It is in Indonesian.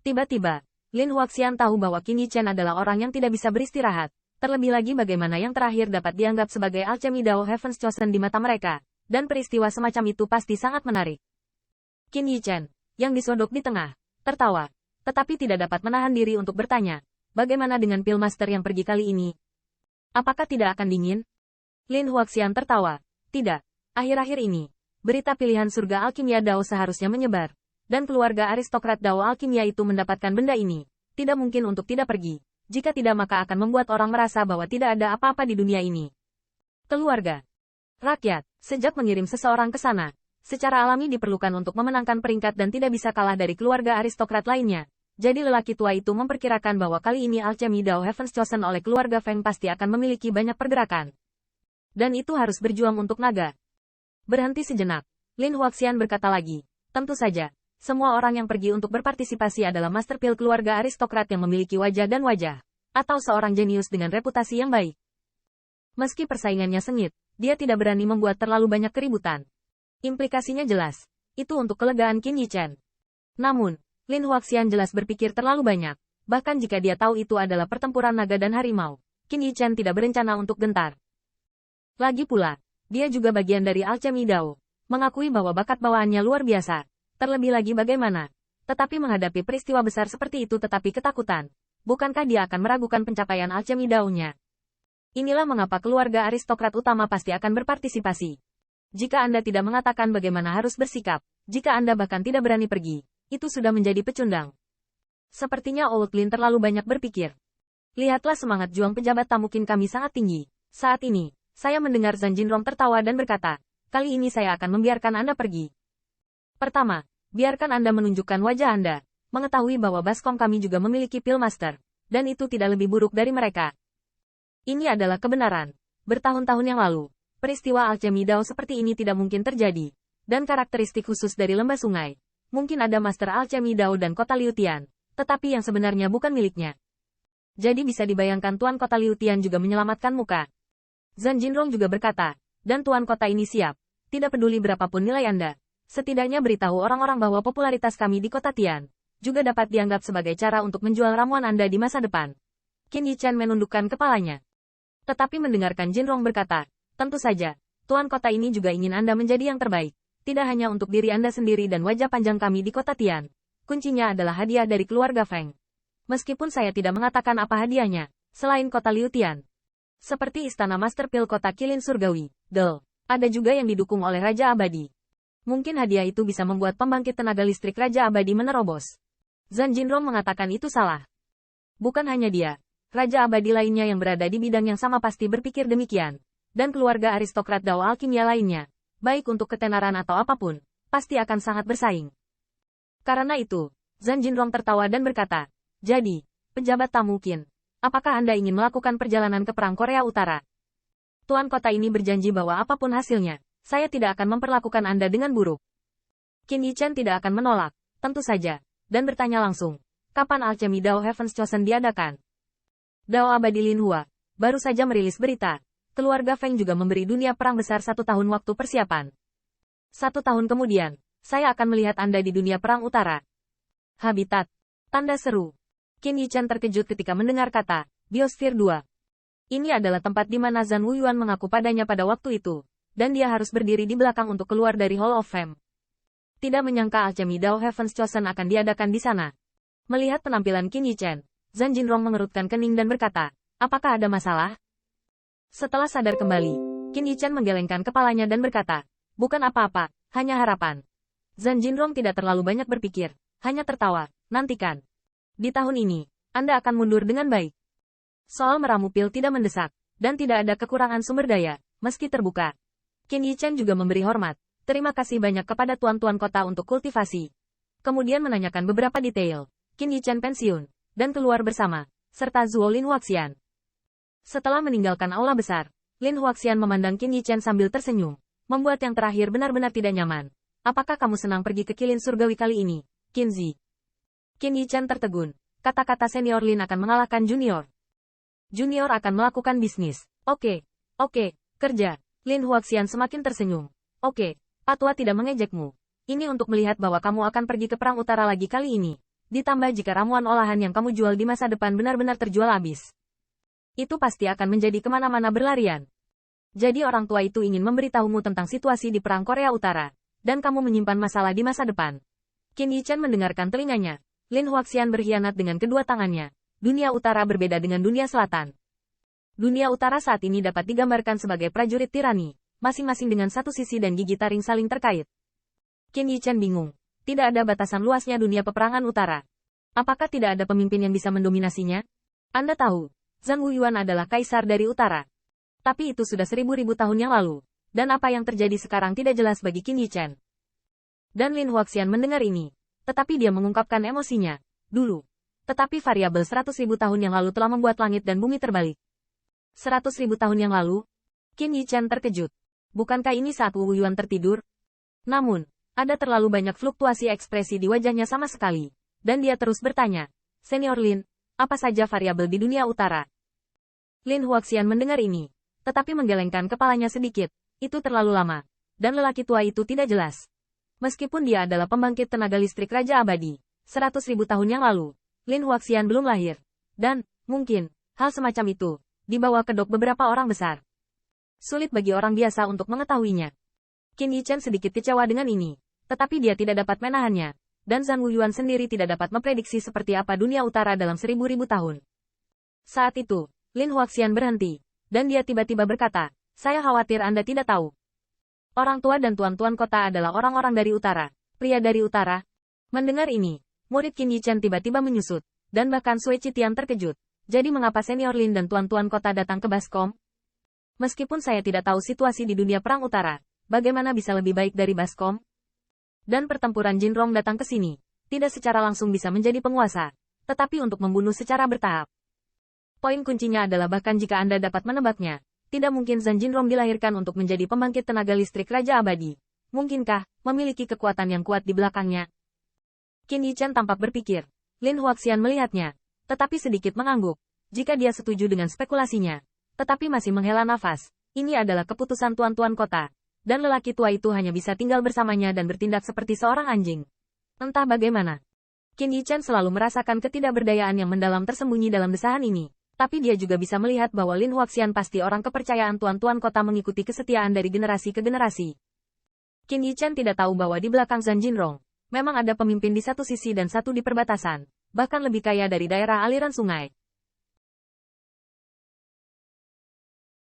Tiba-tiba, Lin Huaxian tahu bahwa Qin Yichen adalah orang yang tidak bisa beristirahat. Terlebih lagi bagaimana yang terakhir dapat dianggap sebagai alchemy Dao Heaven's Chosen di mata mereka. Dan peristiwa semacam itu pasti sangat menarik. Qin Yichen, yang disodok di tengah, tertawa. Tetapi tidak dapat menahan diri untuk bertanya. Bagaimana dengan Pil Master yang pergi kali ini? Apakah tidak akan dingin? Lin Huaxian tertawa. Tidak. Akhir-akhir ini, berita pilihan surga alkimia Dao seharusnya menyebar. Dan keluarga aristokrat Dao alkimia itu mendapatkan benda ini. Tidak mungkin untuk tidak pergi. Jika tidak maka akan membuat orang merasa bahwa tidak ada apa-apa di dunia ini. Keluarga. Rakyat, sejak mengirim seseorang ke sana, secara alami diperlukan untuk memenangkan peringkat dan tidak bisa kalah dari keluarga aristokrat lainnya. Jadi lelaki tua itu memperkirakan bahwa kali ini alchemy Dao Heaven's Chosen oleh keluarga Feng pasti akan memiliki banyak pergerakan. Dan itu harus berjuang untuk naga. Berhenti sejenak, Lin Huaxian berkata lagi, tentu saja, semua orang yang pergi untuk berpartisipasi adalah Master Pil keluarga aristokrat yang memiliki wajah dan wajah, atau seorang jenius dengan reputasi yang baik. Meski persaingannya sengit, dia tidak berani membuat terlalu banyak keributan. Implikasinya jelas, itu untuk kelegaan Qin Yichen. Namun, Lin Huaxian jelas berpikir terlalu banyak, bahkan jika dia tahu itu adalah pertempuran naga dan harimau, Qin Yichen tidak berencana untuk gentar. Lagi pula, dia juga bagian dari alchemy Dao, mengakui bahwa bakat bawaannya luar biasa, terlebih lagi bagaimana. Tetapi menghadapi peristiwa besar seperti itu tetapi ketakutan, bukankah dia akan meragukan pencapaian alchemy Dao-nya? Inilah mengapa keluarga aristokrat utama pasti akan berpartisipasi. Jika Anda tidak mengatakan bagaimana harus bersikap, jika Anda bahkan tidak berani pergi, itu sudah menjadi pecundang. Sepertinya Old Lin terlalu banyak berpikir. Lihatlah semangat juang pejabat tamu Qin kami sangat tinggi. Saat ini, saya mendengar Zhan Jinrong tertawa dan berkata, kali ini saya akan membiarkan Anda pergi. Pertama, biarkan Anda menunjukkan wajah Anda, mengetahui bahwa Baskom kami juga memiliki Pil Master, dan itu tidak lebih buruk dari mereka. Ini adalah kebenaran. Bertahun-tahun yang lalu, peristiwa alchemy Dao seperti ini tidak mungkin terjadi, dan karakteristik khusus dari lembah sungai. Mungkin ada Master Alchemy Dao dan Kota Liutian, tetapi yang sebenarnya bukan miliknya. Jadi bisa dibayangkan Tuan Kota Liutian juga menyelamatkan muka. Zhan Jinrong juga berkata, dan Tuan Kota ini siap, tidak peduli berapapun nilai Anda. Setidaknya beritahu orang-orang bahwa popularitas kami di Kota Tian, juga dapat dianggap sebagai cara untuk menjual ramuan Anda di masa depan. Qin Yichen menundukkan kepalanya. Tetapi mendengarkan Jinrong berkata, tentu saja, Tuan Kota ini juga ingin Anda menjadi yang terbaik. Tidak hanya untuk diri Anda sendiri dan wajah panjang kami di Kota Tian. Kuncinya adalah hadiah dari keluarga Feng. Meskipun saya tidak mengatakan apa hadiahnya, selain Kota Liutian. Seperti Istana Master Pil Kota Kilin Surgawi, ada juga yang didukung oleh Raja Abadi. Mungkin hadiah itu bisa membuat pembangkit tenaga listrik Raja Abadi menerobos. Zhan Jinrong mengatakan itu salah. Bukan hanya dia, Raja Abadi lainnya yang berada di bidang yang sama pasti berpikir demikian. Dan keluarga aristokrat Dao alkimia lainnya, baik untuk ketenaran atau apapun, pasti akan sangat bersaing. Karena itu, Zhan Jinrong tertawa dan berkata, jadi, pejabat tamu Qin, apakah Anda ingin melakukan perjalanan ke Perang Korea Utara? Tuan Kota ini berjanji bahwa apapun hasilnya, saya tidak akan memperlakukan Anda dengan buruk. Qin Yichen tidak akan menolak, tentu saja, dan bertanya langsung, kapan alchemy Dao Heaven's Chosen diadakan? Dao Abadi Lin Hua, baru saja merilis berita. Keluarga Feng juga memberi dunia perang besar 1 tahun waktu persiapan. 1 tahun kemudian, saya akan melihat Anda di dunia perang utara. Habitat. Tanda seru. Qin Yichen terkejut ketika mendengar kata, Biosfer 2. Ini adalah tempat di mana Zhan Wuyuan mengaku padanya pada waktu itu, dan dia harus berdiri di belakang untuk keluar dari Hall of Fame. Tidak menyangka alchemy Dao Heaven's Chosen akan diadakan di sana. Melihat penampilan Qin Yichen, Zhan Jinrong mengerutkan kening dan berkata, apakah ada masalah? Setelah sadar kembali, Qin Yichen menggelengkan kepalanya dan berkata, bukan apa-apa, hanya harapan. Zhan Jinrong tidak terlalu banyak berpikir, hanya tertawa, nantikan. Di tahun ini, Anda akan mundur dengan baik. Soal meramu pil tidak mendesak, dan tidak ada kekurangan sumber daya, meski terbuka. Qin Yichen juga memberi hormat, terima kasih banyak kepada tuan-tuan kota untuk kultivasi. Kemudian menanyakan beberapa detail. Qin Yichen pensiun, dan keluar bersama, serta Zuo Lin Huaxian. Setelah meninggalkan aula besar, Lin Huaxian memandang Qin Yichen sambil tersenyum, membuat yang terakhir benar-benar tidak nyaman. Apakah kamu senang pergi ke Kilin Surgawi kali ini, Qin Zi? Qin Yichen tertegun, kata-kata senior Lin akan mengalahkan junior. Junior akan melakukan bisnis. Oke, kerja. Lin Huaxian semakin tersenyum. Oke, Patwa tidak mengejekmu. Ini untuk melihat bahwa kamu akan pergi ke Perang Utara lagi kali ini. Ditambah jika ramuan olahan yang kamu jual di masa depan benar-benar terjual habis. Itu pasti akan menjadi kemana-mana berlarian. Jadi orang tua itu ingin memberitahumu tentang situasi di Perang Korea Utara, dan kamu menyimpan masalah di masa depan. Qin Yichen mendengarkan telinganya. Lin Huaxian berkhianat dengan kedua tangannya. Dunia utara berbeda dengan dunia selatan. Dunia utara saat ini dapat digambarkan sebagai prajurit tirani, masing-masing dengan satu sisi dan gigi taring saling terkait. Qin Yichen bingung. Tidak ada batasan luasnya dunia peperangan utara. Apakah tidak ada pemimpin yang bisa mendominasinya? Anda tahu, Zhang Wuyuan adalah kaisar dari utara. Tapi itu sudah 1000 tahun yang lalu. Dan apa yang terjadi sekarang tidak jelas bagi Qin Yichen. Dan Lin Huaxian mendengar ini. Tetapi dia mengungkapkan emosinya. Dulu. Tetapi variabel 100.000 tahun yang lalu telah membuat langit dan bumi terbalik. 100.000 tahun yang lalu? Qin Yichen terkejut. Bukankah ini saat Wu Yuan tertidur? Namun, ada terlalu banyak fluktuasi ekspresi di wajahnya sama sekali. Dan dia terus bertanya, Senior Lin, apa saja variabel di dunia utara? Lin Huaxian mendengar ini. Tetapi menggelengkan kepalanya sedikit. Itu terlalu lama. Dan lelaki tua itu tidak jelas. Meskipun dia adalah pembangkit tenaga listrik Raja Abadi. 100.000 tahun yang lalu. Lin Huaxian belum lahir. Dan, mungkin, hal semacam itu, dibawa kedok beberapa orang besar. Sulit bagi orang biasa untuk mengetahuinya. Qin Yichen sedikit kecewa dengan ini. Tetapi dia tidak dapat menahannya. Dan Zhang Wuyuan sendiri tidak dapat memprediksi seperti apa dunia utara dalam 1000 tahun. Saat itu, Lin Huaxian berhenti. Dan dia tiba-tiba berkata, saya khawatir Anda tidak tahu. Orang tua dan tuan-tuan kota adalah orang-orang dari utara. Pria dari utara. Mendengar ini, murid Qin Yichen tiba-tiba menyusut. Dan bahkan Sui Qitian terkejut. Jadi mengapa Senior Lin dan tuan-tuan kota datang ke Baskom? Meskipun saya tidak tahu situasi di dunia perang utara, bagaimana bisa lebih baik dari Baskom? Dan pertempuran Jinrong datang ke sini. Tidak secara langsung bisa menjadi penguasa. Tetapi untuk membunuh secara bertahap. Poin kuncinya adalah bahkan jika Anda dapat menebaknya, tidak mungkin Zhang Jinrong dilahirkan untuk menjadi pembangkit tenaga listrik Raja Abadi. Mungkinkah memiliki kekuatan yang kuat di belakangnya? Qin Yichen tampak berpikir. Lin Huaxian melihatnya, tetapi sedikit mengangguk. Jika dia setuju dengan spekulasinya, tetapi masih menghela nafas, ini adalah keputusan tuan-tuan kota. Dan lelaki tua itu hanya bisa tinggal bersamanya dan bertindak seperti seorang anjing. Entah bagaimana. Qin Yichen selalu merasakan ketidakberdayaan yang mendalam tersembunyi dalam desahan ini. Tapi dia juga bisa melihat bahwa Lin Huaxian pasti orang kepercayaan tuan-tuan kota mengikuti kesetiaan dari generasi ke generasi. Qin Yichen tidak tahu bahwa di belakang Zhang Jinrong, memang ada pemimpin di satu sisi dan satu di perbatasan, bahkan lebih kaya dari daerah aliran sungai.